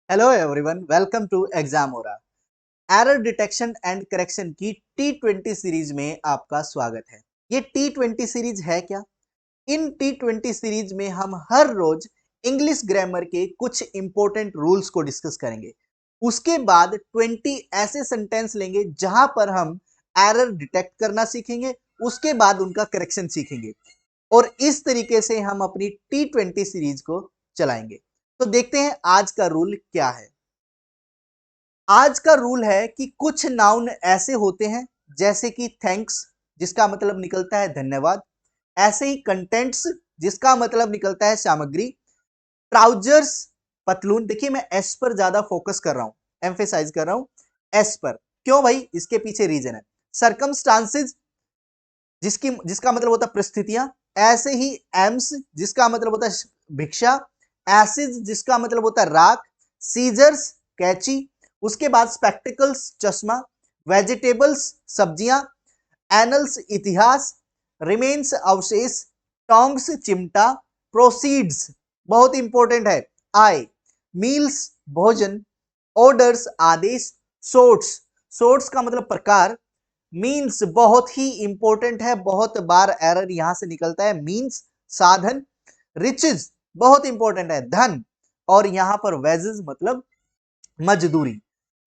Hello everyone, welcome to Examora. Error detection and correction की T20 series में आपका स्वागत है। ये T20 सीरीज है क्या? इन T20 सीरीज में हम हर रोज इंग्लिश ग्रामर के कुछ इंपॉर्टेंट रूल्स को डिस्कस करेंगे। उसके बाद 20 ऐसे सेंटेंस लेंगे जहां पर हम एरर डिटेक्ट करना सीखेंगे, उसके बाद उनका करेक्शन सीखेंगे और इस तरीके से हम अपनी T20 सीरीज को चलाएंगे। तो देखते हैं आज का रूल क्या है। आज का रूल है कि कुछ नाउन ऐसे होते हैं जैसे कि थैंक्स, जिसका मतलब निकलता है धन्यवाद। ऐसे ही कंटेंट्स, जिसका मतलब निकलता है सामग्री। ट्राउजर्स, पतलून। देखिए मैं एस पर ज्यादा फोकस कर रहा हूं, एम्फेसाइज कर रहा हूं एस पर। क्यों भाई? इसके पीछे रीजन है। सरकमस्टांसेस, जिसका मतलब होता है परिस्थितियां। ऐसे ही एम्स, जिसका मतलब होता है भिक्षा। एसिड, जिसका मतलब होता है राख। सीजर्स, कैची। उसके बाद स्पेक्टिकल्स, चश्मा। वेजिटेबल्स, सब्जियां। एनल्स, इतिहास। रिमेन्स, अवशेष। टोंग्स, चिमटा। प्रोसीड्स, बहुत इंपॉर्टेंट है, आई। मील्स, भोजन। ऑर्डर्स, आदेश। सोर्ट्स, सोर्ट्स का मतलब प्रकार। मीन्स बहुत ही इंपॉर्टेंट है, बहुत बार एरर यहां से निकलता है। मीन्स साधन। रिचेज बहुत इंपॉर्टेंट है, धन। और यहां पर वेजेस मतलब मजदूरी।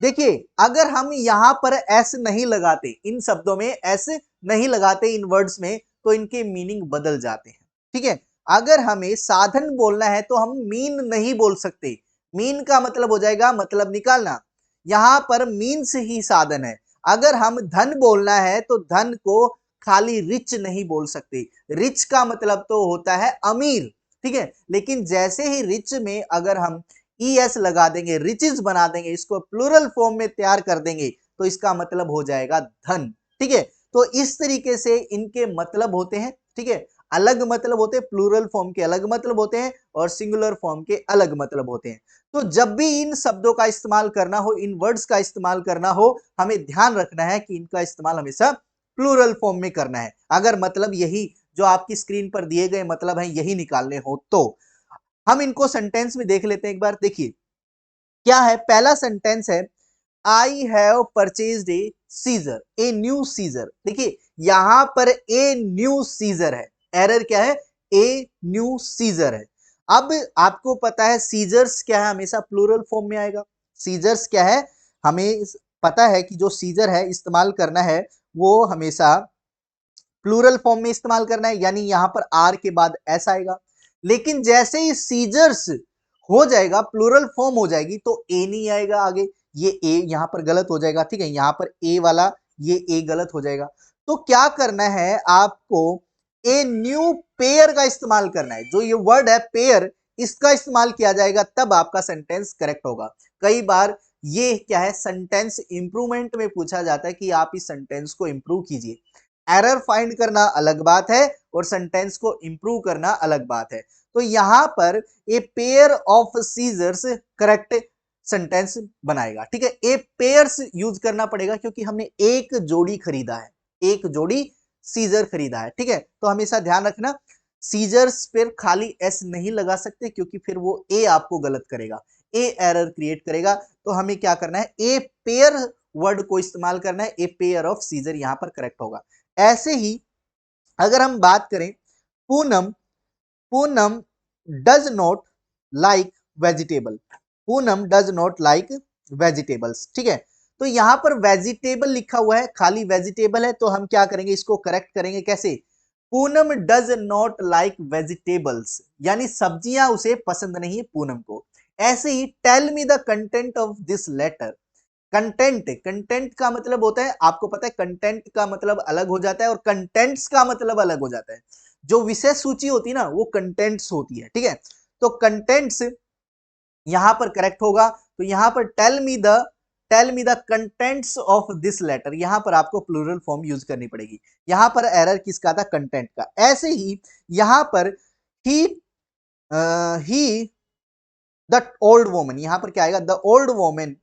देखिए अगर हम यहां पर एस नहीं लगाते, इन शब्दों में एस नहीं लगाते इन वर्ड्स में, तो इनके मीनिंग बदल जाते हैं। ठीक है, अगर हमें साधन बोलना है तो हम मीन नहीं बोल सकते। मीन का मतलब हो जाएगा मतलब निकालना, यहां पर मीन्स ही साधन है। अगर हम धन बोलना है तो धन को खाली रिच नहीं बोल सकते। रिच का मतलब तो होता है अमीर। ठीक है, लेकिन जैसे ही रिच में अगर हम ईएस लगा देंगे, रिचेस बना देंगे, इसको प्लूरल फॉर्म में तैयार कर देंगे, तो इसका मतलब हो जाएगा धन। ठीक है, तो इस तरीके से इनके मतलब होते हैं। ठीक है, अलग मतलब होते हैं, प्लूरल फॉर्म के अलग मतलब होते हैं और सिंगुलर फॉर्म के अलग मतलब होते हैं। तो जब भी इन शब्दों का इस्तेमाल करना हो, इन वर्ड्स का इस्तेमाल करना हो, हमें ध्यान रखना है कि इनका इस्तेमाल हमेशा प्लूरल फॉर्म में करना है। अगर मतलब यही जो आपकी स्क्रीन पर दिए गए मतलब है यही निकालने हो तो हम इनको सेंटेंस में देख लेते हैं एक बार। देखिए क्या है, पहला सेंटेंस है, I have purchased a scissor, a new scissor. देखिए यहां पर ए न्यू सीजर है, एरर क्या है, ए न्यू सीजर है। अब आपको पता है सीजर्स क्या है, हमेशा प्लूरल फॉर्म में आएगा। सीजर्स क्या है, हमें पता है कि जो सीजर है इस्तेमाल करना है वो हमेशा प्लूरल फॉर्म में इस्तेमाल करना है, यानी यहां पर आर के बाद एस आएगा। लेकिन जैसे ही सीजर्स हो जाएगा, प्लूरल फॉर्म हो जाएगी, तो ए नहीं आएगा आगे। ये ए यहां पर गलत हो जाएगा। ठीक है, यहां पर ए वाला ये ए गलत हो जाएगा। तो क्या करना है आपको, ए न्यू पेयर का इस्तेमाल करना है। जो ये वर्ड है पेयर, इसका इस्तेमाल किया जाएगा, तब आपका सेंटेंस करेक्ट होगा। कई बार ये क्या है, सेंटेंस इंप्रूवमेंट में पूछा जाता है कि आप इस सेंटेंस को इंप्रूव कीजिए। एरर फाइंड करना अलग बात है और सेंटेंस को इंप्रूव करना अलग बात है। तो यहां पर a pair of scissors correct sentence बनाएगा। ठीक है, ए पेयर्स यूज करना पड़ेगा क्योंकि हमने एक जोड़ी खरीदा है, एक जोड़ी सीजर खरीदा है। ठीक है, तो हमेशा ध्यान रखना सीजर्स पर खाली एस नहीं लगा सकते क्योंकि फिर वो ए आपको गलत करेगा, ए एरर क्रिएट करेगा। तो हमें क्या करना है, ए पेयर वर्ड को इस्तेमाल करना है, ए पेयर ऑफ सीजर यहां पर करेक्ट होगा। ऐसे ही अगर हम बात करें, Poonam, Poonam does not like vegetable. Poonam does not like vegetables. ठीक है, तो यहां पर वेजिटेबल लिखा हुआ है, खाली वेजिटेबल है, तो हम क्या करेंगे, इसको करेक्ट करेंगे कैसे, Poonam does not like vegetables, यानी सब्जियां उसे पसंद नहीं है पूनम को। ऐसे ही tell me the content of this letter. Content, content का मतलब होता है, आपको पता है कंटेंट का मतलब अलग हो जाता है और कंटेंट्स का मतलब अलग हो जाता है। जो विषय सूची होती है ना वो कंटेंट्स होती है। ठीक है, तो कंटेंट्स यहां पर करेक्ट होगा। तो यहां पर tell me the contents of this letter, यहां पर आपको प्लूरल फॉर्म यूज करनी पड़ेगी। यहां पर एरर किसका था, कंटेंट का। ऐसे ही यहां पर ही ही द ओल्ड वोमन, यहां पर क्या आएगा, the old woman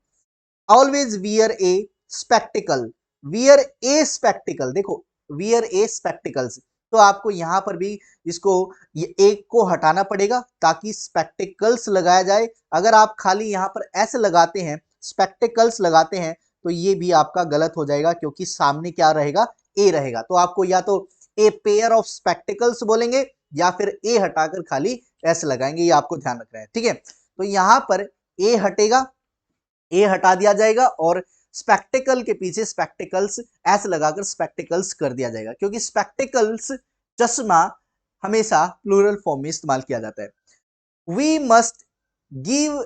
always wear a spectacle, wear a spectacle. देखो वियर ए स्पेक्टिकल्स, तो आपको यहाँ पर भी इसको ये एक को हटाना पड़ेगा ताकि स्पेक्टिकल्स लगाया जाए। अगर आप खाली यहाँ पर एस लगाते हैं, स्पेक्टिकल्स लगाते हैं, तो ये भी आपका गलत हो जाएगा क्योंकि सामने क्या रहेगा, ए रहेगा। तो आपको या तो ए पेयर ऑफ स्पेक्टिकल्स बोलेंगे या फिर ए हटाकर खाली एस लगाएंगे, ये आपको ध्यान रखना है, ठीक है। तो यहाँ पर ए हटेगा, ए हटा दिया जाएगा और स्पेक्टिकल के पीछे स्पेक्टिकल्स एस लगाकर स्पेक्टिकल्स कर दिया जाएगा, क्योंकि स्पेक्टिकल्स चश्मा हमेशा प्लूरल फॉर्म में इस्तेमाल किया जाता है। We must give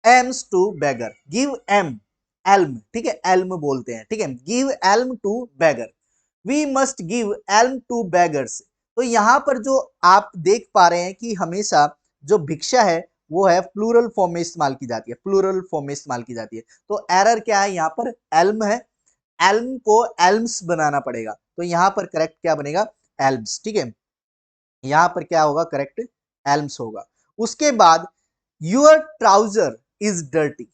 alms to beggar, give एम, एल्म, ठीक है, एल्म बोलते हैं, ठीक है, give alms to beggar, we must give alms to beggars. तो यहां पर जो आप देख पा रहे हैं कि हमेशा जो भिक्षा है वो है प्लूरल फॉर्म में इस्तेमाल की जाती है, प्लूरल फॉर्म में इस्तेमाल की जाती है। तो एरर क्या है, यहाँ पर एल्म है, एल्म को एल्म्स बनाना पड़ेगा, तो यहाँ पर करेक्ट क्या बनेगा, एल्म्स, ठीक है। यहाँ पर क्या होगा, करेक्ट एल्म्स होगा। उसके बाद your trouser is dirty,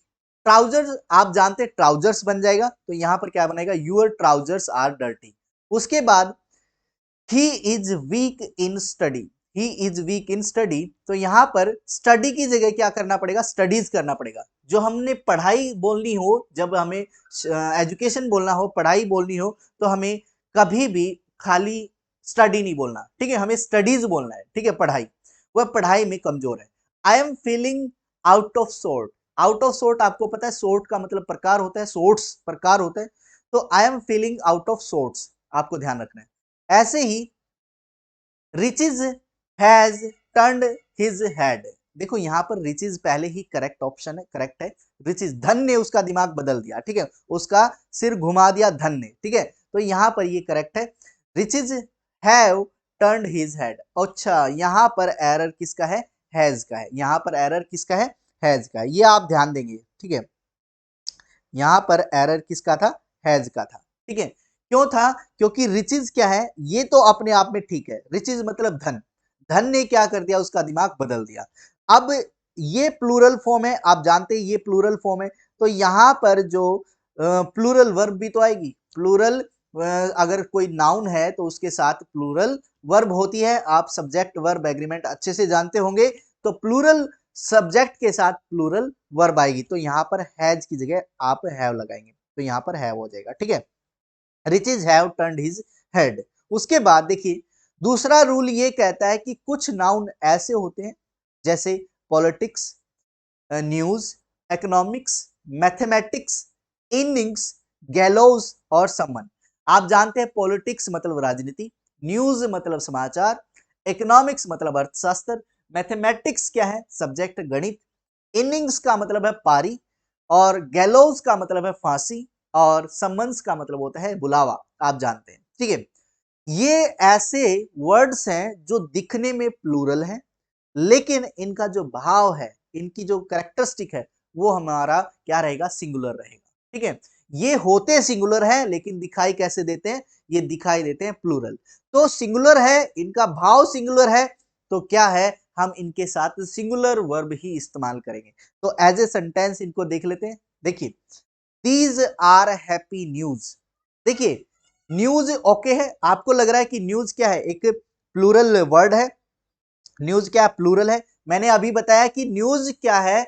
trousers आप जानते हैं ट्राउजर्स बन जाएगा, तो यहाँ पर क्या बनेगा, यूर ट्राउजर्स आर डर्टी। उसके बाद he is weak in study, he is weak in study, तो यहाँ पर स्टडी की जगह क्या करना पड़ेगा, स्टडीज करना पड़ेगा। जो हमने पढ़ाई बोलनी हो, जब हमें एजुकेशन बोलना हो, पढ़ाई बोलनी हो, तो हमें कभी भी खाली स्टडी नहीं बोलना, ठीक है, हमें स्टडीज बोलना है, ठीक है। पढ़ाई, वह पढ़ाई में कमजोर है। आई am feeling out of sort, out of sort आपको पता है, सोर्ट का मतलब प्रकार होता है, सोर्ट्स प्रकार होता है, तो I am feeling out of sorts आपको ध्यान रखना है। ऐसे ही riches has turned his head, देखो यहाँ पर रिचेज पहले ही करेक्ट ऑप्शन है, करेक्ट है, रिचेज, धन ने उसका दिमाग बदल दिया, ठीक है, उसका सिर घुमा दिया धन ने, ठीक है, तो यहाँ पर ये करेक्ट है, riches have turned his head. अच्छा, यहाँ पर एरर किसका है, हैज का है, यहाँ पर एरर किसका है, हैज का है, ये आप ध्यान देंगे, ठीक है। यहाँ पर एरर किसका था, हैज का था, ठीक है। क्यों था, क्योंकि रिचेज क्या है, ये तो अपने आप में ठीक है, रिचेज मतलब धन, धन ने क्या कर दिया, उसका दिमाग बदल दिया। अब ये प्लूरल फॉर्म है, आप जानते हैं ये प्लूरल फॉर्म है, तो यहाँ पर जो प्लूरल वर्ब भी तो आएगी, प्लूरल अगर कोई नाउन है तो उसके साथ प्लूरल वर्ब होती है, आप सब्जेक्ट वर्ब एग्रीमेंट अच्छे से जानते होंगे, तो प्लूरल सब्जेक्ट के साथ प्लूरल वर्ब आएगी, तो यहाँ पर हैज की जगह आप हैव लगाएंगे, तो यहाँ पर हैव हो जाएगा, ठीक है, riches have turned his head. उसके बाद देखिए दूसरा रूल ये कहता है कि कुछ नाउन ऐसे होते हैं जैसे politics, news, economics, mathematics, innings, गैलोज और समन। आप जानते हैं पॉलिटिक्स मतलब राजनीति, न्यूज मतलब समाचार, इकोनॉमिक्स मतलब अर्थशास्त्र, मैथमेटिक्स क्या है, सब्जेक्ट गणित, इनिंग्स का मतलब है पारी, और गैलोज का मतलब है फांसी, और समन्स का मतलब होता है बुलावा, आप जानते हैं, ठीक है। ये ऐसे वर्ड्स हैं जो दिखने में प्लूरल हैं, लेकिन इनका जो भाव है, इनकी जो कैरेक्टरिस्टिक है, वो हमारा क्या रहेगा, सिंगुलर रहेगा, ठीक है। ये होते सिंगुलर है लेकिन दिखाई कैसे देते हैं, ये दिखाई देते हैं प्लूरल। तो सिंगुलर है, इनका भाव सिंगुलर है, तो क्या है, हम इनके साथ सिंगुलर वर्ब ही इस्तेमाल करेंगे। तो एज ए सेंटेंस इनको देख लेते हैं, देखिए दीज आर हैप्पी न्यूज, देखिए न्यूज ओके है, आपको लग रहा है कि न्यूज क्या है, एक प्लूरल वर्ड है, न्यूज क्या प्लूरल है, मैंने अभी बताया कि न्यूज क्या है,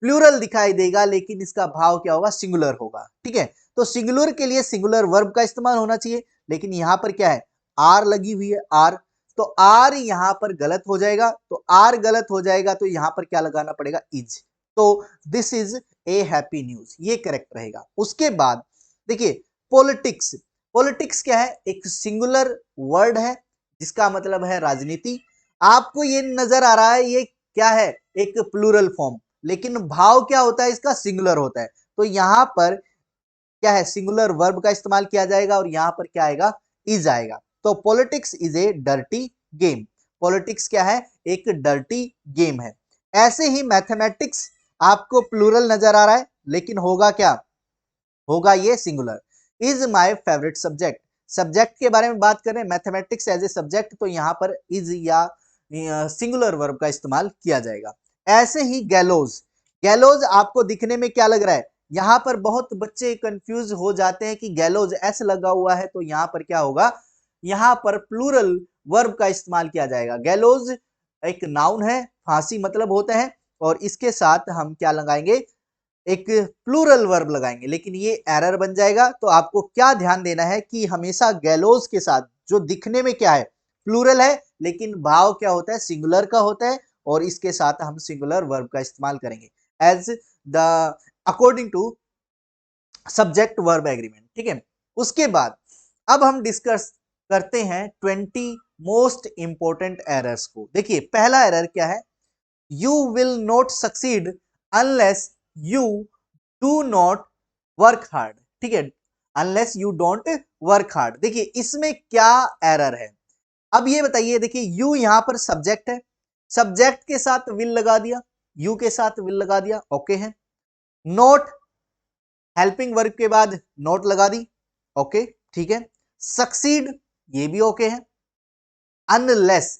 प्लूरल दिखाई देगा लेकिन इसका भाव क्या होगा, सिंगुलर होगा, ठीक है। तो सिंगुलर के लिए सिंगुलर वर्ब का इस्तेमाल होना चाहिए, लेकिन यहां पर क्या है, आर लगी हुई है, आर, तो आर यहां पर गलत हो जाएगा, तो आर गलत हो जाएगा तो यहां पर क्या लगाना पड़ेगा, इज, तो this is a happy news, ये करेक्ट रहेगा। उसके बाद देखिए पॉलिटिक्स, पॉलिटिक्स क्या है, एक सिंगुलर वर्ड है जिसका मतलब है राजनीति, आपको ये नजर आ रहा है ये क्या है, एक प्लूरल फॉर्म, लेकिन भाव क्या होता है इसका, सिंगुलर होता है, तो यहां पर क्या है, सिंगुलर वर्ब का इस्तेमाल किया जाएगा और यहां पर क्या आएगा, इज आएगा। तो politics is a dirty game, politics क्या है, एक डर्टी गेम है। ऐसे ही मैथमेटिक्स आपको प्लूरल नजर आ रहा है, लेकिन होगा क्या, होगा ये singular. Is my favourite subject, subject के बारे में बात करें, मैथमेटिक्स एज ए सब्जेक्ट, तो यहां पर इज या सिंगुलर वर्ब का इस्तेमाल किया जाएगा। ऐसे ही गैलोज, गैलोज आपको दिखने में क्या लग रहा है, यहां पर बहुत बच्चे कंफ्यूज हो जाते हैं कि गैलोज एस लगा हुआ है, तो यहां पर क्या होगा, यहां पर प्लूरल वर्ब का इस्तेमाल किया जाएगा। गैलोज एक नाउन है, फांसी मतलब होता है, और इसके साथ हम क्या लगाएंगे, एक प्लूरल वर्ब लगाएंगे, लेकिन ये एरर बन जाएगा। तो आपको क्या ध्यान देना है कि हमेशा गैलोज के साथ जो दिखने में क्या है, प्लूरल है, लेकिन भाव क्या होता है, सिंगुलर का होता है, और इसके साथ हम सिंगुलर वर्ब का इस्तेमाल करेंगे as the according to subject verb agreement. ठीक है, उसके बाद अब हम डिस्कस करते हैं 20 मोस्ट इंपोर्टेंट एरर्स को। देखिए पहला एरर क्या है, you will not succeed unless you do not work hard. ठीक है, unless you don't work hard. देखिए इसमें क्या एरर है, अब ये बताइए, देखिए यू यहां पर सब्जेक्ट है, सब्जेक्ट के साथ विल लगा दिया, यू के साथ विल लगा दिया, ओके है। नॉट, हेल्पिंग वर्ब के बाद नॉट लगा दी, ओके ठीक है। सक्सीड, ये भी ओके है। अनलेस,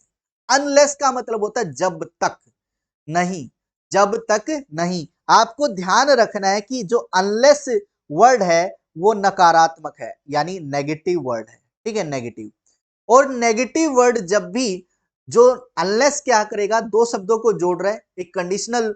अनलेस का मतलब होता है जब तक नहीं, जब तक नहीं। आपको ध्यान रखना है कि जो अनलेस वर्ड है वो नकारात्मक है, यानी नेगेटिव वर्ड है। ठीक है, नेगेटिव। और नेगेटिव वर्ड जब भी, जो अनलेस क्या करेगा, दो शब्दों को जोड़ रहा है, एक कंडीशनल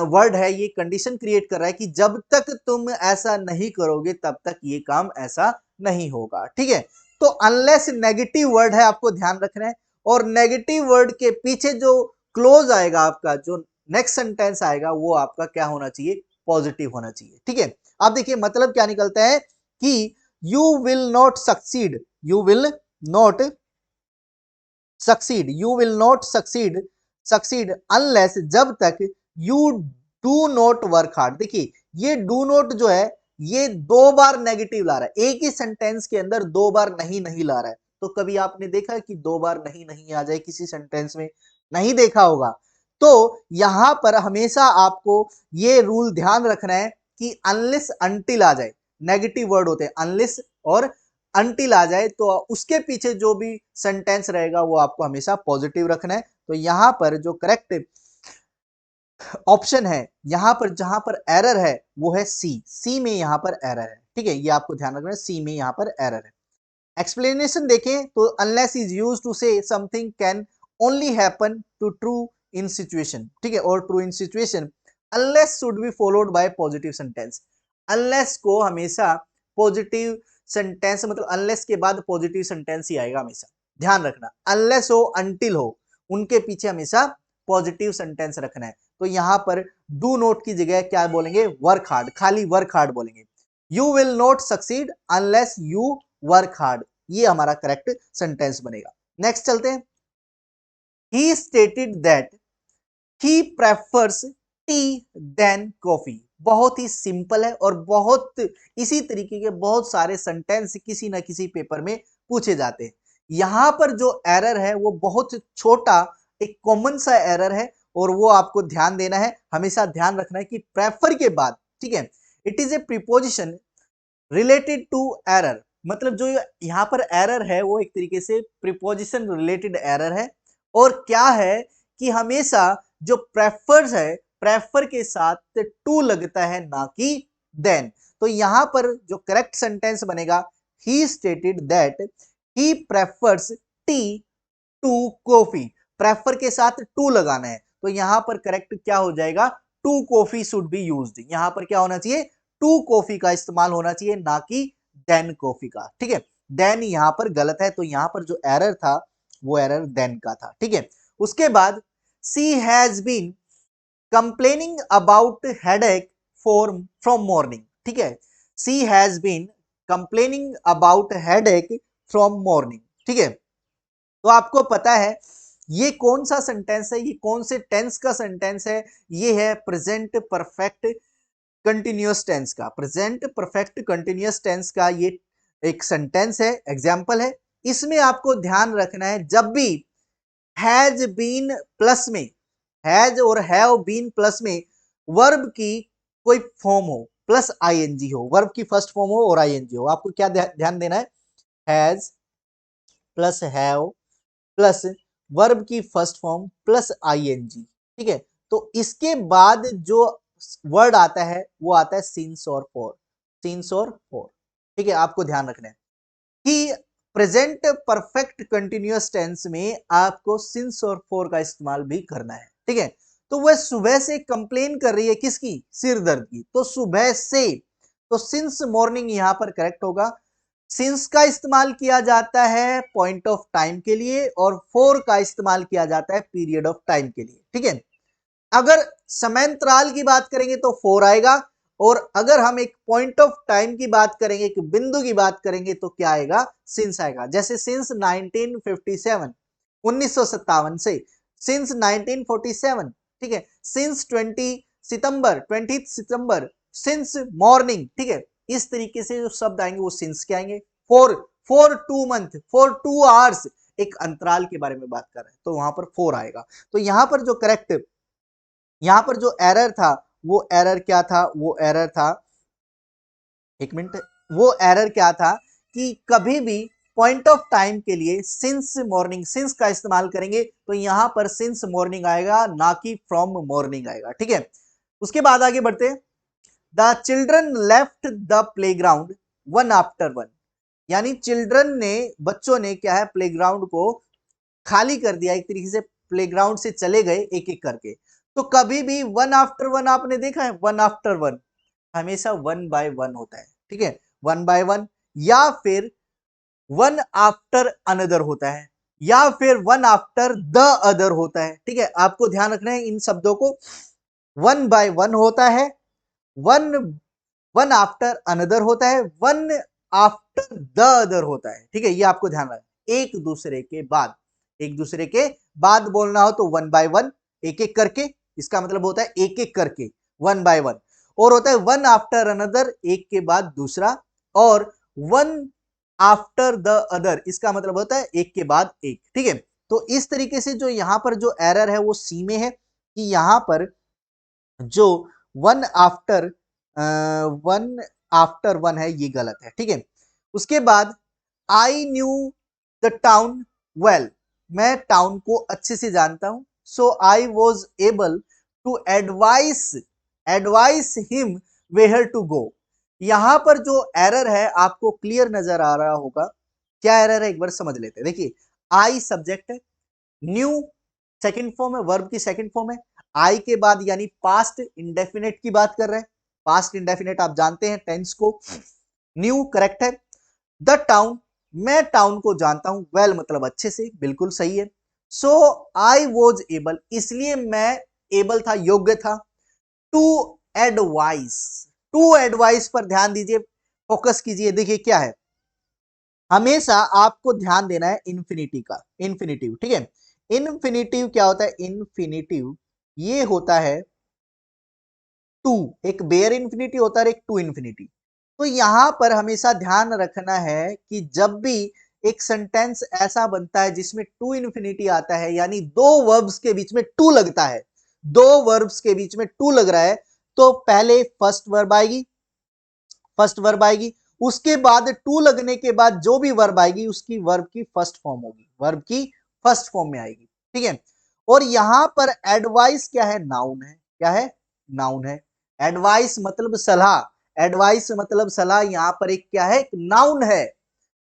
वर्ड है, ये कंडीशन क्रिएट कर रहा है कि जब तक तुम ऐसा नहीं करोगे तब तक ये काम ऐसा नहीं होगा। ठीक है, तो अनलेस नेगेटिव वर्ड है, आपको ध्यान रखना है। और नेगेटिव वर्ड के पीछे जो क्लोज आएगा, आपका जो नेक्स्ट सेंटेंस आएगा, वो आपका क्या होना चाहिए, पॉजिटिव होना चाहिए। ठीक है, अब देखिए मतलब क्या निकलता है कि you will not succeed, you will not succeed, you will not succeed, succeed unless, जब तक you do not work hard. देखिए ये डू नॉट जो है, ये दो बार नेगेटिव ला रहा है, एक ही सेंटेंस के अंदर दो बार नहीं नहीं ला रहा है। तो कभी आपने देखा है कि दो बार नहीं नहीं आ जाए किसी सेंटेंस में, नहीं देखा होगा। तो यहां पर हमेशा आपको ये रूल ध्यान रखना है कि अनलेस अनटिल आ जाए, नेगेटिव वर्ड होते हैं अनलेस और अनटिल आ जाए, तो उसके पीछे जो भी सेंटेंस रहेगा वो आपको हमेशा पॉजिटिव रखना है। तो यहां पर जो करेक्ट ऑप्शन है, यहां पर जहां पर एरर है वो है सी, सी में यहां पर एरर है। ठीक है, ये आपको ध्यान रखना है, सी में यहां पर एरर है। एक्सप्लेनेशन देखें तो unless is used to say something can only happen to true in situation. ठीक है, और true in situation unless should be followed by positive sentence. Unless को हमेशा पॉजिटिव सेंटेंस, मतलब अनलेस के बाद पॉजिटिव सेंटेंस ही आएगा हमेशा, ध्यान रखना। अनलेस हो अनटिल हो, उनके पीछे हमेशा पॉजिटिव सेंटेंस रखना है। तो यहां पर डू नॉट की जगह क्या बोलेंगे, वर्क हार्ड, खाली वर्क हार्ड बोलेंगे। You will not succeed unless you work hard, ये हमारा करेक्ट सेंटेंस बनेगा। नेक्स्ट चलते हैं। He stated that he prefers tea than coffee. बहुत ही सिंपल है, और बहुत इसी तरीके के बहुत सारे सेंटेंस किसी ना किसी पेपर में पूछे जाते हैं। यहां पर जो एरर है वो बहुत छोटा, एक कॉमन सा एरर है, और वो आपको ध्यान देना है, हमेशा ध्यान रखना है कि प्रेफर के बाद, ठीक है, it is a preposition related to error. मतलब जो यहाँ पर एरर है वो एक तरीके से प्रीपोजिशन रिलेटेड एरर है। और क्या है कि हमेशा जो प्रेफर्स है, प्रेफर के साथ टू लगता है, ना कि देन। तो यहां पर जो करेक्ट सेंटेंस बनेगा, he stated that he prefers tea to coffee. Prefer के साथ टू लगाना है, तो यहां पर करेक्ट क्या हो जाएगा, to coffee should be used. यहां पर क्या होना चाहिए, टू कॉफी का इस्तेमाल होना चाहिए, ना कि देन कॉफी का। ठीक है, देन यहां पर गलत है, तो यहां पर जो एरर था वो एरर देन का था। ठीक है, उसके बाद she has been complaining about headache for from morning. ठीक है, she has been complaining about headache from morning. ठीक है, तो आपको पता है ये कौन सा सेंटेंस है, ये कौन से टेंस का सेंटेंस है, ये है प्रेजेंट परफेक्ट कंटिन्यूअस टेंस का, प्रेजेंट परफेक्ट कंटिन्यूअस टेंस का ये एक सेंटेंस है, एग्जांपल है। इसमें आपको ध्यान रखना है, जब भी हैज बीन प्लस में, हैज और हैव बीन प्लस में वर्ब की कोई फॉर्म हो, प्लस आईएनजी हो, वर्ब की फर्स्ट फॉर्म हो और आईएनजी हो, आपको क्या ध्यान देना है, has plus have plus verb की फर्स्ट फॉर्म प्लस आईएनजी। ठीक है, तो इसके बाद जो वर्ड आता है वो आता है सिंस और फॉर, सिंस और फॉर। ठीक है, आपको ध्यान रखना है। ही प्रेजेंट परफेक्ट कंटिन्यूअस टेंस में आपको सिंस और फॉर का इस्तेमाल भी करना है, ठीक है। तो वह सुबह से कंप्लेन कर रही है, किसकी? सिर दर्द की। तो सुबह से, तो सिंस मॉर्निंग यहां पर करेक्ट होगा। सिंस का इस्तेमाल किया जाता है पॉइंट ऑफ टाइम के लिए और फॉर का इस्तेमाल किया जाता है पीरियड ऑफ टाइम के लिए, ठीक है। अगर समयांतराल की बात करेंगे तो फॉर आएगा, और अगर हम एक पॉइंट ऑफ टाइम की बात करेंगे, एक बिंदु की बात करेंगे, तो क्या आएगा? सिंस आएगा। जैसे सिंस 1957, 1957 से, सिंस 1947, ठीक है। सिंस 20 सितंबर, 20 सितंबर, सिंस मॉर्निंग, ठीक है। इस तरीके से जो शब्द आएंगे वो सिंस के आएंगे। फॉर 2 मंथ, फॉर 2 आवर्स, एक अंतराल के बारे में बात कर रहे हैं, तो वहां पर फॉर आएगा। तो यहां पर जो करेक्ट, यहां पर जो एरर था, वो एरर क्या था? वो एरर था, एक मिनट, वो एरर क्या था कि कभी भी पॉइंट ऑफ टाइम के लिए सिंस मॉर्निंग, सिंस का इस्तेमाल करेंगे तो यहां पर सिंस मॉर्निंग आएगा, ना कि फ्रॉम मॉर्निंग आएगा, ठीक है। उसके बाद आगे बढ़ते, the children left the playground one after one, यानी चिल्ड्रन ने, बच्चों ने क्या है, प्लेग्राउंड को खाली कर दिया, एक तरीके से प्लेग्राउंड से चले गए एक एक करके। तो कभी भी वन आफ्टर वन आपने देखा है? वन आफ्टर वन हमेशा वन बाय वन होता है, ठीक है, वन बाय वन, या फिर वन आफ्टर अनदर होता है, या फिर वन आफ्टर द अदर होता है, ठीक है। आपको ध्यान रखना है इन शब्दों को। वन बाय वन होता है, वन वन आफ्टर अनदर होता है, वन आफ्टर द अदर होता है, ठीक है। ये आपको ध्यान रखना, एक दूसरे के बाद, एक दूसरे के बाद बोलना हो तो वन बाय वन, एक एक करके, इसका मतलब होता है एक एक करके, वन बाय वन। और होता है वन आफ्टर अनदर, एक के बाद दूसरा, और वन आफ्टर द अदर, इसका मतलब होता है एक के बाद एक, ठीक है। तो इस तरीके से जो यहां पर जो एरर है वो सी में है, कि यहां पर जो one after one after one है, ये गलत है, ठीक है। उसके बाद, I knew the town well, मैं टाउन को अच्छे से जानता हूं, so I was able to advise advise him where to go. यहां पर जो एरर है आपको क्लियर नजर आ रहा होगा, क्या एरर है एक बार समझ लेते हैं। देखिए, आई सब्जेक्ट है, न्यू सेकंड फॉर्म है, वर्ब की सेकंड फॉर्म है, आई के बाद यानी पास्ट इंडेफिनेट की बात कर रहे हैं, पास्ट इंडेफिनेट आप जानते हैं टेंस को, न्यू करेक्ट है। द टाउन, मैं टाउन को जानता हूं, वेल मतलब अच्छे से, बिल्कुल सही है। सो आई वॉज एबल, इसलिए मैं एबल था, योग्य था, टू एडवाइस, टू एडवाइस पर ध्यान दीजिए, फोकस कीजिए। देखिए क्या है, हमेशा आपको ध्यान देना है इन्फिनिटी का, इन्फिनिटिव, ठीक है। इन्फिनिटिव क्या होता है? इन्फिनिटिव ये होता है टू, एक बेयर इन्फिनिटी होता है, एक टू इन्फिनिटी। तो यहां पर हमेशा ध्यान रखना है कि जब भी एक सेंटेंस ऐसा बनता है जिसमें टू इन्फिनिटी आता है, यानी दो वर्ब्स के बीच में टू लगता है, दो वर्ब्स के बीच में टू लग रहा है, तो पहले फर्स्ट वर्ब आएगी, फर्स्ट वर्ब आएगी, उसके बाद टू लगने के बाद जो भी वर्ब आएगी उसकी वर्ब की फर्स्ट फॉर्म होगी, वर्ब की फर्स्ट फॉर्म में आएगी, ठीक है। और यहां पर एडवाइस क्या है? नाउन है, क्या है? नाउन है। एडवाइस मतलब सलाह, एडवाइस मतलब सलाह, यहां पर एक क्या है? नाउन है।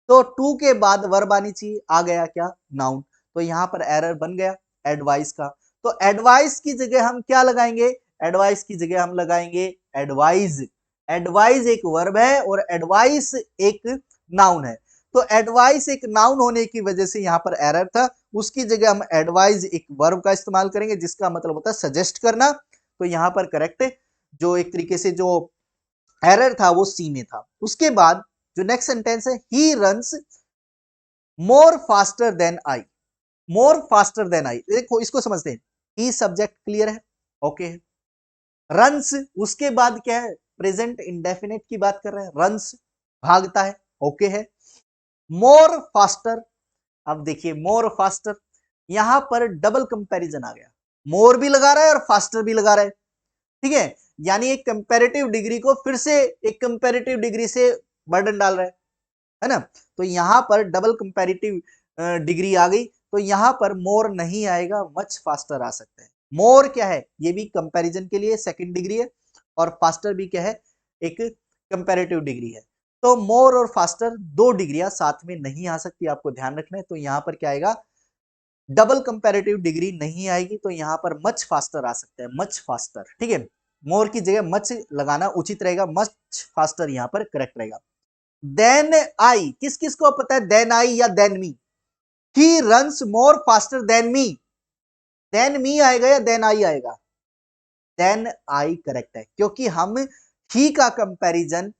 तो टू के बाद वर्ब आनी चाहिए, आ गया क्या? नाउन। तो यहां पर एरर बन गया एडवाइस का। तो एडवाइस की जगह हम क्या लगाएंगे? एडवाइस की जगह हम लगाएंगे एडवाइज। एडवाइज एक वर्ब है और एडवाइस एक नाउन है। तो एडवाइस एक नाउन होने की वजह से यहां पर एरर था, उसकी जगह हम एडवाइज एक वर्ब का इस्तेमाल करेंगे जिसका मतलब होता है सजेस्ट करना। तो यहां पर करेक्ट, जो एक तरीके से जो एरर था वो सी में था। उसके बाद जो नेक्स्ट सेंटेंस है, he runs more faster than I, more faster than I, देखो इसको समझते हैं। ही सब्जेक्ट क्लियर है, ओके है। रन्स, उसके बाद क्या है? प्रेजेंट इंडेफिनेट की बात कर रहे हैं, रन्स भागता है, ओके है। मोर फास्टर, अब देखिए मोर फास्टर, यहां पर डबल कंपैरिजन आ गया, मोर भी लगा रहा है और फास्टर भी लगा रहा है, ठीक है। यानी एक कंपैरेटिव डिग्री को फिर से एक कंपैरेटिव डिग्री से बर्डन डाल रहा है ना। तो यहां पर डबल कंपैरेटिव डिग्री आ गई, तो यहां पर मोर नहीं आएगा, मच फास्टर आ सकता है। मोर क्या है? ये भी कंपैरिजन के लिए सेकंड डिग्री है, और फास्टर भी क्या है? एक कंपैरेटिव डिग्री है। तो मोर और फास्टर 2 डिग्रियां साथ में नहीं आ सकती, आपको ध्यान रखना है। तो यहां पर क्या आएगा, डबल कंपैरेटिव डिग्री नहीं आएगी, तो यहां पर मच फास्टर आ सकता है, मच फास्टर। ठीक है, मोर की जगह मच लगाना उचित रहेगा, मच फास्टर यहां पर करेक्ट रहेगा। देन आई, किस किस को पता है देन आई या देन मी? ही runs more faster than me. Than me आएगा या देन आई आएगा? देन आई करेक्ट है, क्योंकि हम ही का कंपैरिजन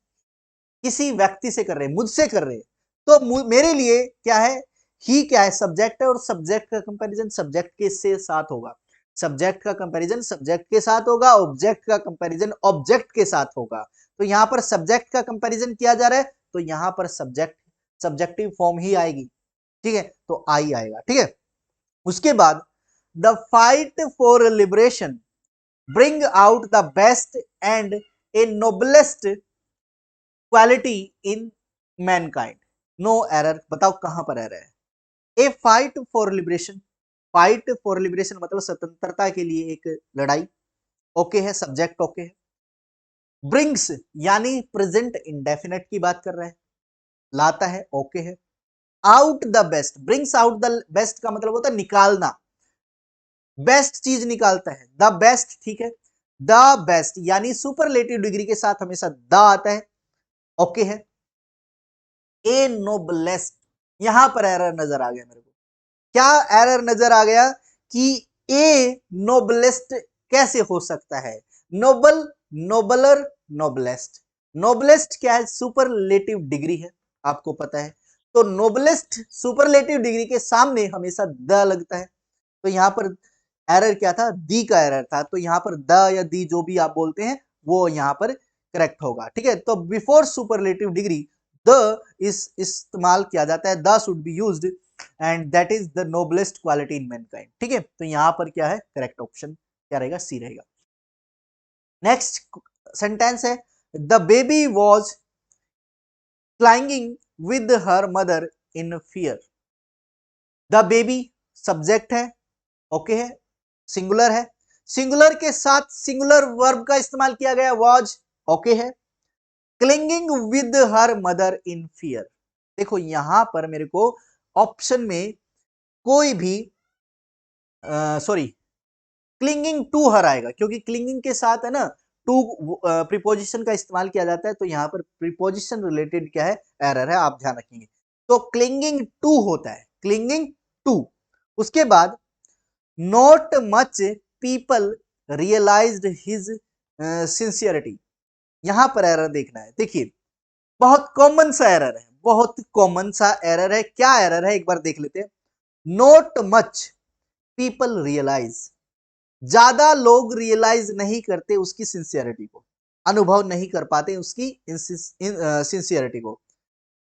किसी व्यक्ति से कर रहे हैं, मुझसे कर रहे हैं। तो मेरे लिए क्या है, ही क्या है, सब्जेक्ट है, और सब्जेक्ट का कंपैरिजन सब्जेक्ट के से साथ होगा। सब्जेक्ट का कंपैरिजन सब्जेक्ट के साथ होगा, ऑब्जेक्ट का कंपैरिजन ऑब्जेक्ट के साथ होगा। तो यहां पर सब्जेक्ट का कंपैरिजन किया जा रहा है, तो यहां पर सब्जेक्ट सब्जेक्टिव फॉर्म ही आएगी। ठीक है, तो आई आएगा। ठीक है, उसके बाद the fight for liberation bring out the best and a noblest quality in mankind. No error, बताओ कहां पर एरर है? A fight for liberation, fight for liberation मतलब स्वतंत्रता के लिए एक लड़ाई, ओके है, सब्जेक्ट ओके है। ब्रिंग्स यानी प्रेजेंट इंडेफिनेट की बात कर रहा है, लाता है, ओके है। Out the best, brings out the best का मतलब होता है निकालना, बेस्ट चीज निकालता है, द बेस्ट। ठीक है, द बेस्ट यानी सुपरलेटिव डिग्री के साथ हमेशा द आता है, ओके है। ए नोबलेस्ट, यहां पर एरर नजर आ गया मेरे को। क्या एरर नजर आ गया कि ए नोबलेस्ट कैसे हो सकता है? Nobel, नोबलर, noblest. नोबलेस्ट क्या है, सुपरलेटिव डिग्री है, आपको पता है। तो नोबलेस्ट सुपरलेटिव डिग्री के सामने हमेशा द लगता है। तो यहां पर एरर क्या था, दी का एरर था। तो यहां पर द या दी जो भी आप बोलते हैं वो यहां पर करेक्ट होगा। ठीक है, तो बिफोर सुपरलेटिव डिग्री द इस इस्तेमाल किया जाता है, the should be used and that is the noblest quality in Mankind. ठीक है, तो यहां पर क्या है, करेक्ट ऑप्शन क्या रहेगा, सी रहेगा। नेक्स्ट सेंटेंस है, the baby was clinging with her mother in fear. The baby subject है, ओके है, सिंगुलर है, सिंगुलर के साथ सिंगुलर वर्ब का इस्तेमाल किया गया, वॉज, ओके है। Clinging with her mother in fear, देखो यहां पर मेरे को ऑप्शन में कोई भी सॉरी क्लिंगिंग टू हर आएगा, क्योंकि क्लिंगिंग के साथ है ना टू प्रीपोजिशन का इस्तेमाल किया जाता है। तो यहां पर प्रीपोजिशन रिलेटेड क्या है, एरर है, आप ध्यान रखेंगे। तो क्लिंगिंग टू होता है, क्लिंगिंग टू। उसके बाद not much people realised his sincerity, यहां पर एरर देखना है। देखिए बहुत कॉमन सा एरर है, बहुत कॉमन सा एरर है। क्या एरर है एक बार देख लेते हैं। नॉट मच पीपल रियलाइज, ज्यादा लोग रियलाइज नहीं करते उसकी सिंसियरिटी को, अनुभव नहीं कर पाते उसकी सिंसियरिटी को।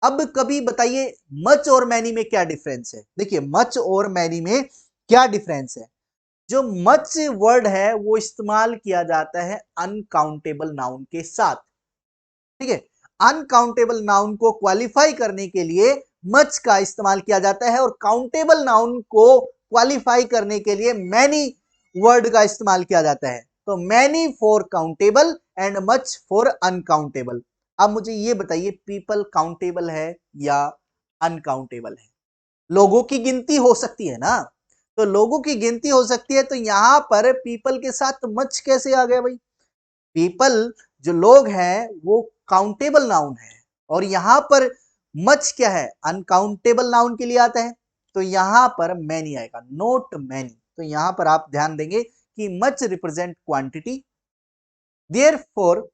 अब कभी बताइए मच और मैनी में क्या डिफरेंस है? देखिए मच और मैनी में क्या डिफरेंस है। जो मच वर्ड है वो इस्तेमाल किया जाता है अनकाउंटेबल नाउन के साथ। ठीक है, अनकाउंटेबल नाउन को क्वालिफाई करने के लिए मच का इस्तेमाल किया जाता है, और काउंटेबल नाउन को क्वालिफाई करने के लिए मैनी वर्ड का इस्तेमाल किया जाता है। तो many for countable and much for uncountable. अब मुझे ये बताइए पीपल काउंटेबल है या अनकाउंटेबल है? लोगों की गिनती हो सकती है ना, तो लोगों की गिनती हो सकती है, तो यहां पर पीपल के साथ मच कैसे आ गया भाई? पीपल जो लोग हैं वो काउंटेबल नाउन है, और यहां पर मच क्या है, अनकाउंटेबल नाउन के लिए आता है। तो यहां पर मैनी आएगा, नोट मैनी। तो यहां पर आप ध्यान देंगे कि much represent quantity, therefore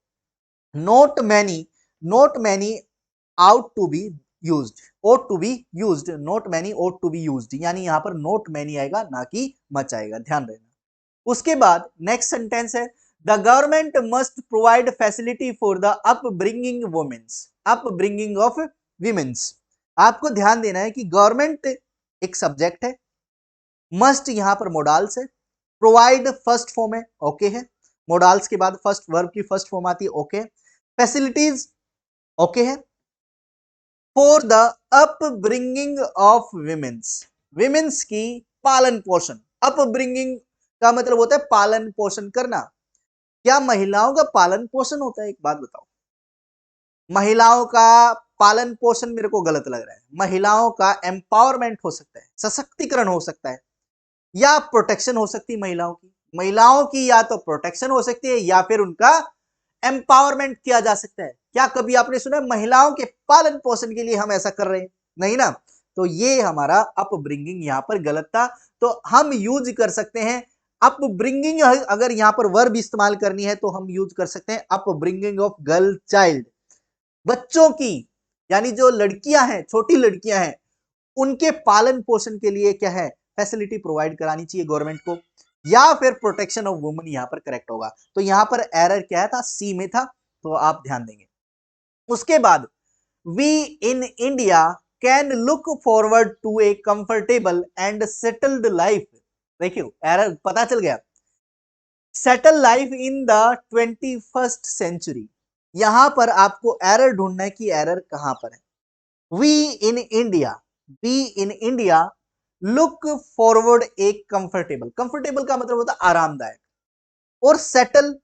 not many, not many ought to be used, ought to be used, not many ought to be used, यानी यहां पर नोट मैनी आएगा ना कि मच आएगा, ध्यान रखना। उसके बाद नेक्स्ट सेंटेंस है, the government must provide facility for the upbringing womens, upbringing of womens. आपको ध्यान देना है कि गवर्नमेंट एक सब्जेक्ट है, मस्ट यहां पर मोडाल्स है, प्रोवाइड फर्स्ट फॉर्म है, ओके है, मोडाल्स के बाद फर्स्ट वर्ब की फर्स्ट फॉर्म आती है, ओके। फैसिलिटीज ओके है, for the upbringing of women's, women's की पालन पोषण। अपब्रिंगिंग का मतलब होता है पालन पोषण करना। क्या महिलाओं का पालन पोषण होता है? एक बात बताओ, महिलाओं का पालन पोषण मेरे को गलत लग रहा है, महिलाओं का एम्पावरमेंट हो सकता है, सशक्तिकरण हो सकता है, या प्रोटेक्शन हो सकती है महिलाओं की या तो प्रोटेक्शन हो सकती है या फिर उनका एम्पावरमेंट किया जा सकता है। क्या कभी आपने सुना महिलाओं के पालन पोषण के लिए हम ऐसा कर रहे हैं? नहीं ना। तो ये हमारा अपब्रिंगिंग यहाँ पर गलत था। तो हम यूज कर सकते हैं अपब्रिंगिंग, अगर यहाँ पर वर्ब इस्तेमाल करनी है तो हम यूज कर सकते हैं अपब्रिंगिंग ऑफ गर्ल चाइल्ड, बच्चों की, यानी जो लड़कियां हैं, छोटी लड़कियां हैं, उनके पालन पोषण के लिए क्या है, फैसिलिटी प्रोवाइड करानी चाहिए गवर्नमेंट को, या फिर प्रोटेक्शन ऑफ वुमेन यहां पर करेक्ट होगा। तो यहां पर एरर क्या था, सी में था, तो आप ध्यान देंगे। उसके बाद we in India can look forward to a comfortable and settled life. देखियो एरर पता चल गया, settle life in the 21st century. यहां पर आपको एरर ढूंढना है कि एरर कहां पर है। We in India, we in India look forward एक कंफर्टेबल, कंफर्टेबल का मतलब होता है आरामदायक, और सेटल,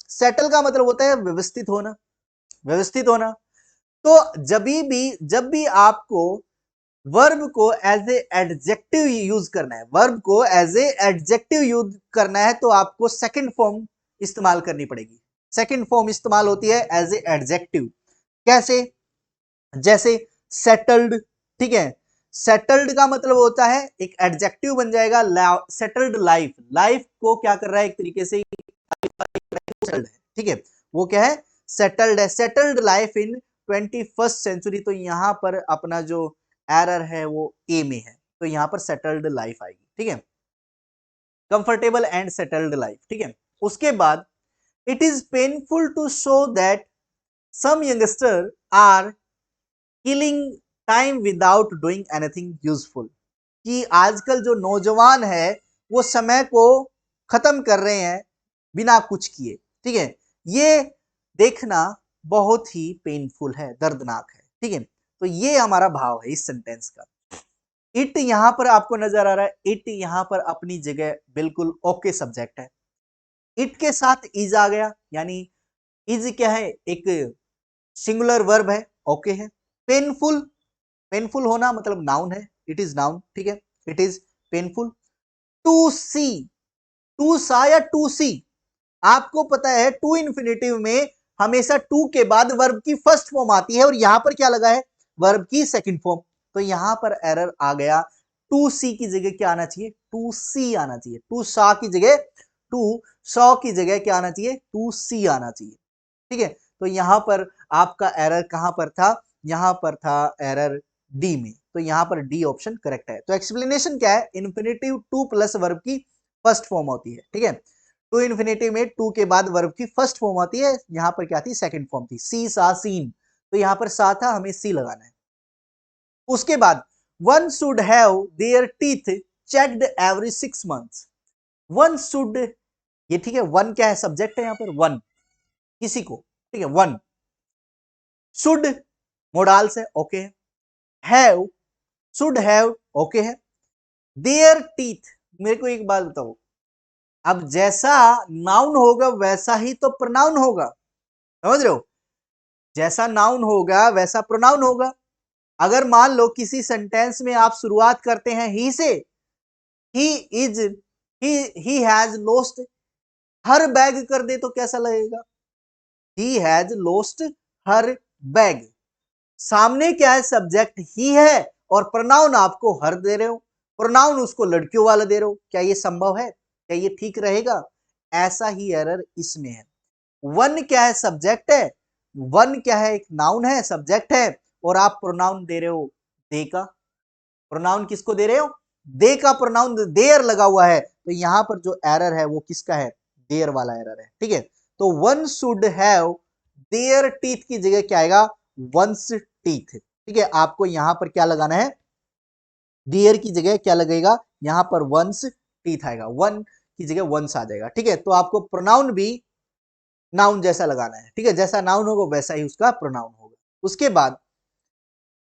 सेटल का मतलब होता है व्यवस्थित होना, व्यवस्थित होना। तो जब भी आपको वर्ब को एज ए एडजेक्टिव यूज करना है, वर्ब को एज ए एडजेक्टिव यूज करना है, तो आपको सेकंड फॉर्म इस्तेमाल करनी पड़ेगी। सेकंड फॉर्म इस्तेमाल होती है एज ए एडजेक्टिव। कैसे? जैसे सेटल्ड, ठीक है, सेटल्ड का मतलब होता है एक एडजेक्टिव बन जाएगा सेटल्ड लाइफ, लाइफ को क्या कर रहा है, एक तरीके से सेटल्ड है, ठीक है, वो क्या है, सेटल्ड है, settled life in 21st century. तो यहां पर अपना जो एरर है वो ए में है, तो यहां पर सेटल्ड लाइफ आएगी, ठीक है, कंफर्टेबल एंड सेटल्ड लाइफ, ठीक है। उसके बाद it is painful to show that some youngster are killing time without doing anything useful, कि आजकल जो नौजवान है वो समय को खत्म कर रहे हैं बिना कुछ किए, ठीक है, ये देखना बहुत ही पेनफुल है, दर्दनाक है, ठीक है। तो ये हमारा भाव है इस सेंटेंस का। इट यहां पर आपको नजर आ रहा है, इट यहां पर अपनी जगह बिल्कुल ओके सब्जेक्ट है, इट के साथ इज आ गया, यानी इज क्या है, एक सिंगुलर वर्ब है, ओके है। पेनफुल, पेनफुल होना मतलब नाउन है, इट इज नाउन, ठीक है, it is painful. To see, to सा या टू सी, आपको पता है टू इन्फिनेटिव में हमेशा टू के बाद वर्ब की फर्स्ट फॉर्म आती है, और यहां पर क्या लगा है, वर्ब की सेकंड फॉर्म। तो यहां पर एरर आ गया, टू सी की जगह क्या आना चाहिए, टू सी आना चाहिए, टू सा की जगह, टू सौ की जगह क्या आना चाहिए, टू सी आना चाहिए, ठीक है। तो यहां पर आपका एरर कहां पर था, यहां पर था एरर डी में, तो यहां पर डी ऑप्शन करेक्ट है। तो एक्सप्लेनेशन क्या है, इन्फिनेटिव टू प्लस वर्ब की फर्स्ट फॉर्म होती है, ठीक है, टू इन्फिनेटिव में टू के बाद वर्ब की फर्स्ट फॉर्म होती है, यहां पर क्या थी, सेकंड फॉर्म थी, सी सा सीन, तो यहां पर सा था, हमें सी लगाना है। उसके बाद one should have their teeth checked every 6 months, one should, ये ठीक है, वन क्या है, सब्जेक्ट है यहां पर, वन किसी को, ठीक है, वन, शुड मोडाल्स है, ओके है, हैव, शुड हैव, ओके है, देयर टीथ, मेरे को एक बात बताओ, अब जैसा नाउन होगा वैसा ही तो प्रोनाउन होगा, समझ रहे हो, जैसा नाउन होगा वैसा प्रोनाउन होगा। अगर मान लो किसी सेंटेंस में आप शुरुआत करते हैं ही से, he is, he has lost her bag कर दे तो कैसा लगेगा, he has lost her bag, सामने क्या है, सब्जेक्ट ही है और प्रोनाउन आपको हर दे रहे हो, प्रोनाउन उसको लड़कियों वाला दे रहे हो, क्या ये संभव है, क्या ये ठीक रहेगा? ऐसा ही एरर इसमें है। वन क्या है, सब्जेक्ट है, वन क्या है, एक नाउन है, सब्जेक्ट है, और आप प्रोनाउन दे रहे हो दे का, प्रोनाउन किसको दे रहे हो, दे का प्रोनाउन देयर लगा हुआ है, तो यहां पर जो एरर है वो किसका है, देयर वाला एरर है, ठीक है। तो one should have their teeth की जगह क्या आएगा, वंस टीथ, ठीक है, आपको यहां पर क्या लगाना है, डियर की जगह क्या लगेगा, यहां पर वंस टीथ आएगा, वन की जगह वंस आ जाएगा, ठीक है। तो आपको प्रोनाउन भी नाउन जैसा लगाना है, ठीक है, जैसा नाउन होगा वैसा ही उसका प्रोनाउन होगा। उसके बाद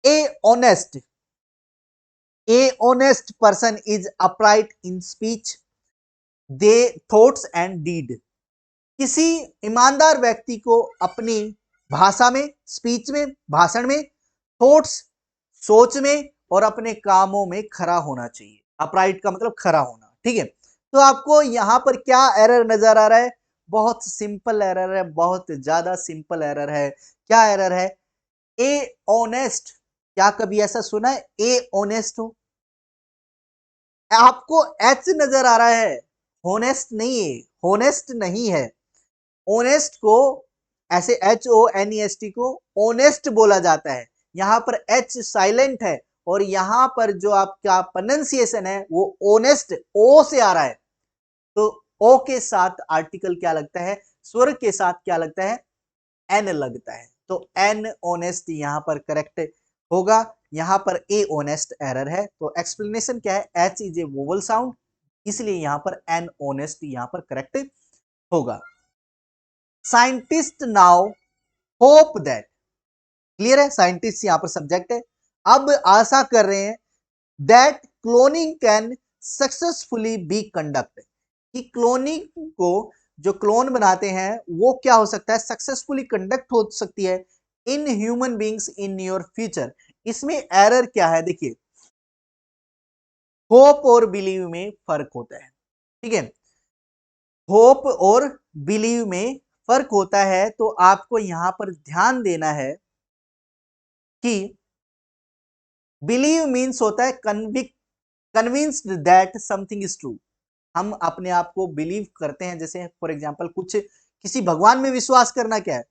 a honest, a honest person is upright in speech they thoughts and deed, किसी ईमानदार व्यक्ति को अपनी भाषा में, स्पीच में, भाषण में, थॉट्स, सोच में, और अपने कामों में खरा होना चाहिए। अपराइट का मतलब खरा होना, ठीक है। तो आपको यहां पर क्या एरर नजर आ रहा है? बहुत सिंपल एरर है, बहुत ज्यादा सिंपल एरर है। क्या एरर है? ए ऑनेस्ट। क्या कभी ऐसा सुना है ए ऑनेस्ट हो? आपको एच नजर आ रहा है, होनेस्ट नहीं है, होनेस्ट नहीं है। ओनेस्ट को ऐसे HONEST को ओनेस्ट बोला जाता है। यहां पर एच साइलेंट है और यहां पर जो आपका प्रोनाउंसिएशन है वो ओनेस्ट ओ से आ रहा है। तो ओ के साथ आर्टिकल क्या लगता है? स्वर के साथ क्या लगता है? एन लगता है। तो एन ऑनेस्ट यहां पर करेक्ट होगा। यहां पर ए ऑनेस्ट एरर है। तो एक्सप्लेनेशन क्या है? H is a vowel sound, इसलिए यहां पर एन ऑनेस्ट यहां पर करेक्ट होगा। Scientist now hope that, clear है, साइंटिस्ट यहां पर सब्जेक्ट है। अब आशा कर रहे हैं that cloning can successfully B conduct, कि क्लोनिंग को जो क्लोन बनाते हैं वो क्या हो सकता है? सक्सेसफुली कंडक्ट हो सकती है in human beings in your future. इसमें एरर क्या है? देखिए, होप और बिलीव में फर्क होता है, ठीक है। होप और बिलीव में फर्क होता है। तो आपको यहां पर ध्यान देना है कि बिलीव मीन्स होता है convinced that something is true. हम अपने आप को बिलीव करते हैं, जैसे फॉर एग्जांपल कुछ किसी भगवान में विश्वास करना क्या है?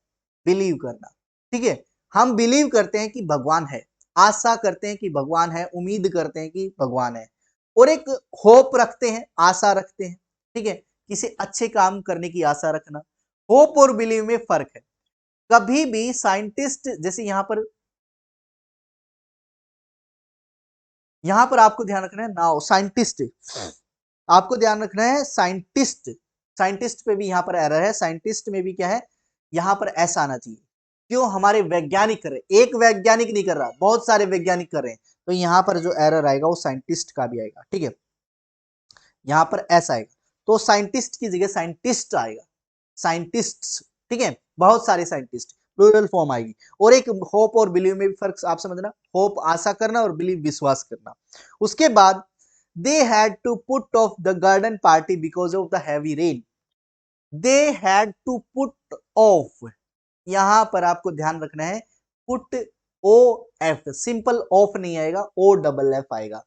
बिलीव करना, ठीक है। हम बिलीव करते हैं कि भगवान है, आशा करते हैं कि भगवान है, उम्मीद करते हैं कि भगवान है, और एक होप रखते हैं, आशा रखते हैं, ठीक है। किसी अच्छे काम करने की आशा रखना, होप और बिलीव में फर्क है। कभी भी साइंटिस्ट, जैसे यहां पर आपको ध्यान रखना है नाउ साइंटिस्ट, आपको ध्यान रखना है साइंटिस्ट, साइंटिस्ट पे भी यहां पर एरर है। साइंटिस्ट में भी क्या है? यहां पर ऐसा आना चाहिए। क्यों? हमारे वैज्ञानिक कर रहे, एक वैज्ञानिक नहीं कर रहा, बहुत सारे वैज्ञानिक कर रहे हैं। तो यहां पर जो एरर आएगा वो साइंटिस्ट का भी आएगा, ठीक है। यहां पर ऐसा आएगा, तो साइंटिस्ट की जगह साइंटिस्ट आएगा, साइंटिस्ट्स, ठीक है। बहुत सारे साइंटिस्ट, प्लूरल फॉर्म आएगी। और एक होप और बिलीव में भी फर्क आप समझना, होप आशा करना और बिलीव विश्वास करना। उसके बाद they had to put off the garden party because of the heavy rain. they had to put off, यहां पर आपको ध्यान रखना है put, O F, simple of नहीं आएगा, ओ डबल एफ आएगा।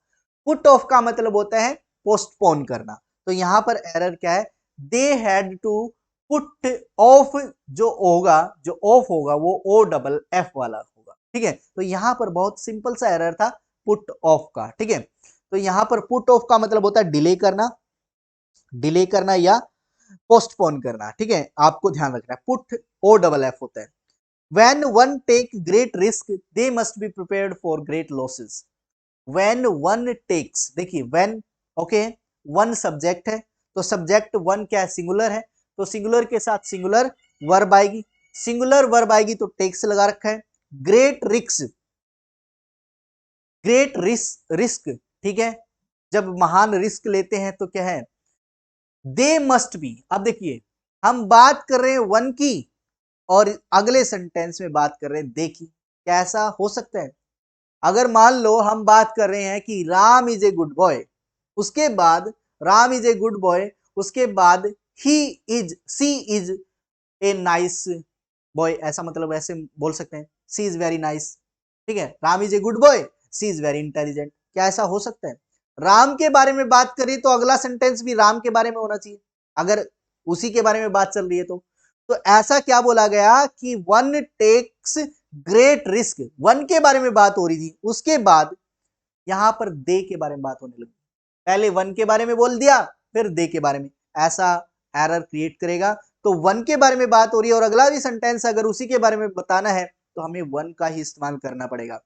पुट ऑफ का मतलब होता है पोस्टपोन करना। तो यहां पर एरर क्या है? They had to put off, जो होगा, जो ऑफ होगा वो ओ डबल एफ वाला होगा, ठीक है। तो यहां पर बहुत सिंपल सा एरर था पुट ऑफ का, ठीक है। तो यहां पर पुट ऑफ का मतलब होता है डिले करना, डिले करना या पोस्टपोन करना, ठीक है। आपको ध्यान रखना है पुट ओ डबल एफ होता है। When one take great risk, they must be prepared for great losses. When one takes, देखिए when, ओके, वन सब्जेक्ट है, तो सब्जेक्ट वन क्या है? सिंगुलर है, तो सिंगुलर के साथ सिंगुलर वर्ब आएगी, सिंगुलर वर्ब आएगी तो टेक्स लगा रखा है। Great risk, great risk, risk, ठीक है। जब महान रिस्क लेते हैं तो क्या है? दे मस्ट बी। अब देखिए, हम बात कर रहे हैं वन की और अगले सेंटेंस में बात कर रहे हैं दे की, कैसा हो सकता है? अगर मान लो हम बात कर रहे हैं कि Ram is a good boy, उसके बाद Ram is a good boy, उसके बाद he is, she is a nice boy, ऐसा मतलब ऐसे बोल सकते हैं, सी इज वेरी नाइस, ठीक है। Ram is a good boy, she is very intelligent, क्या ऐसा हो सकता है? राम के बारे में बात करें तो अगला सेंटेंस भी राम के बारे में होना चाहिए, अगर उसी के बारे में बात चल रही है तो ऐसा क्या बोला गया कि one takes great risk, one के बारे में बात हो रही थी, उसके बाद यहां पर दे के बारे में बात होने लगी। पहले वन के बारे में बोल दिया, फिर दे के बारे में, ऐसा एरर क्रिएट करेगा। तो वन के बारे में बात हो रही है और अगला भी सेंटेंस अगर उसी के बारे में बताना है तो हमें वन का ही इस्तेमाल करना पड़ेगा।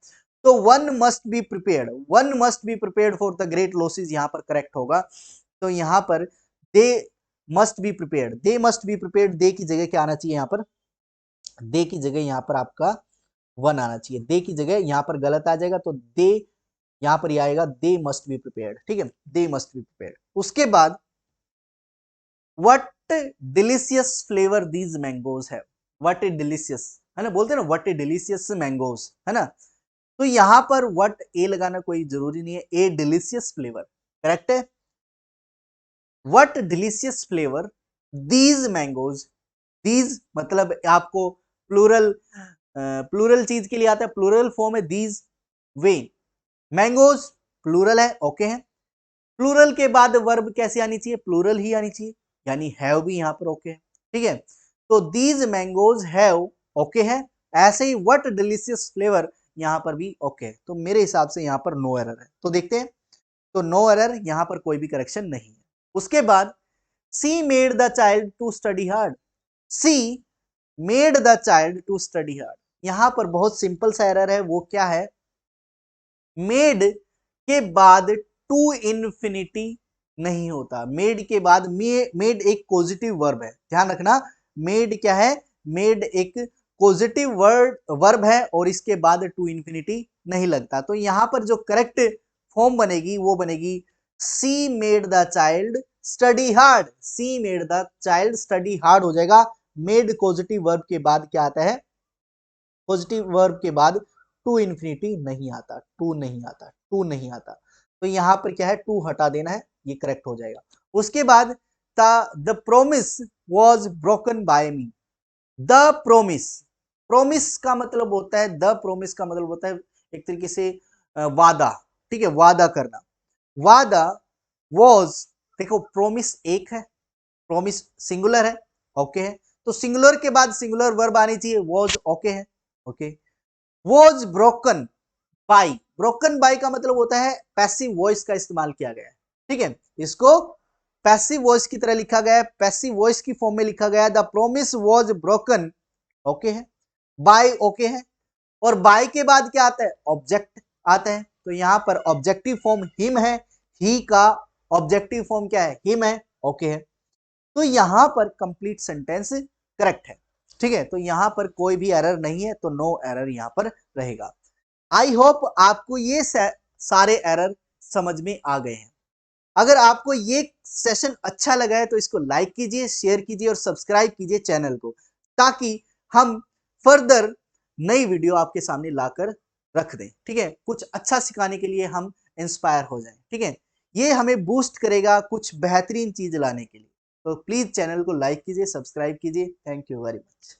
तो one must be prepared, one must be prepared for the great losses यहां पर करेक्ट होगा। तो यहां पर they must be prepared, they must be prepared, they की जगह क्या आना चाहिए? यहां पर दे की जगह यहां पर आपका वन आना चाहिए, दे की जगह यहां पर गलत आ जाएगा, तो दे यहां पर यह आएगा दे मस्ट बी प्रिपेयर्ड, ठीक है, दे मस्ट बी प्रिपेयर्ड। उसके बाद what delicious flavour these mangoes है, व्हाट ए डिलीशियस, है ना, बोलते हैं ना व्हाट ए डिलीशियस मैंगोज, है ना। तो यहाँ पर व्हाट ए लगाना कोई जरूरी नहीं है, ए डिलीशियस फ्लेवर करेक्ट है। What delicious flavour these mangoes, these मतलब आपको प्लूरल, प्लूरल चीज के लिए आता है, प्लूरल फॉर्म है दीज, वे, मैंगोज प्लूरल है, ओके है। प्लूरल के बाद वर्ब कैसे आनी चाहिए, प्लूरल ही आनी चाहिए, यानी हैव भी यहां पर ओके है, ठीक है। तो दीज मैंगोज हैव ओके है, ऐसे ही व्हाट डिलीशियस फ्लेवर यहां पर भी ओके है। तो मेरे हिसाब से यहां पर नो एरर है, तो देखते हैं। तो नो एरर, यहां पर कोई भी करेक्शन नहीं है। उसके बाद she made the child to study hard, she made the child to study hard, यहां पर बहुत सिंपल सा एरर है, वो क्या है, मेड के बाद टू इन्फिनिटी नहीं होता, मेड के बाद, मेड एक पॉजिटिव वर्ब है, ध्यान रखना, मेड क्या है, मेड एक पॉजिटिव वर्ब है और इसके बाद टू इन्फिनिटी नहीं लगता। तो यहां पर जो करेक्ट फॉर्म बनेगी वो बनेगी सी made the child study hard, she made the child study hard हो जाएगा। मेड पॉजिटिव वर्ब के बाद क्या आता है, पॉजिटिव वर्ब के बाद टू इन्फिनिटी नहीं आता, टू नहीं आता, टू नहीं आता। तो यहां पर क्या है, टू हटा देना है, ये करेक्ट हो जाएगा। उसके बाद the promise was broken by me, the promise, promise का मतलब होता है, द प्रोमिस का मतलब होता है एक तरीके से वादा, ठीक है, वादा करना, वादा वॉज, देखो प्रोमिस एक है, प्रोमिस सिंगुलर है, ओके है, तो सिंगुलर के बाद सिंगुलर वर्ब आनी चाहिए, वॉज ओके है, okay. Was broken by, broken by का मतलब होता है पैसिव वॉइस का इस्तेमाल किया गया है, ठीक है, इसको पैसिव वॉइस की तरह लिखा गया है, पैसिव वॉइस की फॉर्म में लिखा गया है, the promise was broken, okay है, बाय ओके है, और बाय के बाद क्या आता है, ऑब्जेक्ट आता है, तो यहां पर ऑब्जेक्टिव फॉर्म हिम है, ही का ऑब्जेक्टिव फॉर्म क्या है, हिम है, ओके है। तो यहां पर कंप्लीट सेंटेंस करेक्ट है, ठीक है, तो यहां पर कोई भी एरर नहीं है, तो नो एरर यहां पर रहेगा। आई होप आपको ये सारे एरर समझ में आ गए हैं। अगर आपको ये सेशन अच्छा लगा है तो इसको लाइक कीजिए, शेयर कीजिए और सब्सक्राइब कीजिए चैनल को, ताकि हम फर्दर नई वीडियो आपके सामने लाकर रख दें, ठीक है, कुछ अच्छा सिखाने के लिए हम इंस्पायर हो जाएं, ठीक है, ये हमें बूस्ट करेगा कुछ बेहतरीन चीज लाने के लिए। तो प्लीज चैनल को लाइक कीजिए, सब्सक्राइब कीजिए। Thank you very much.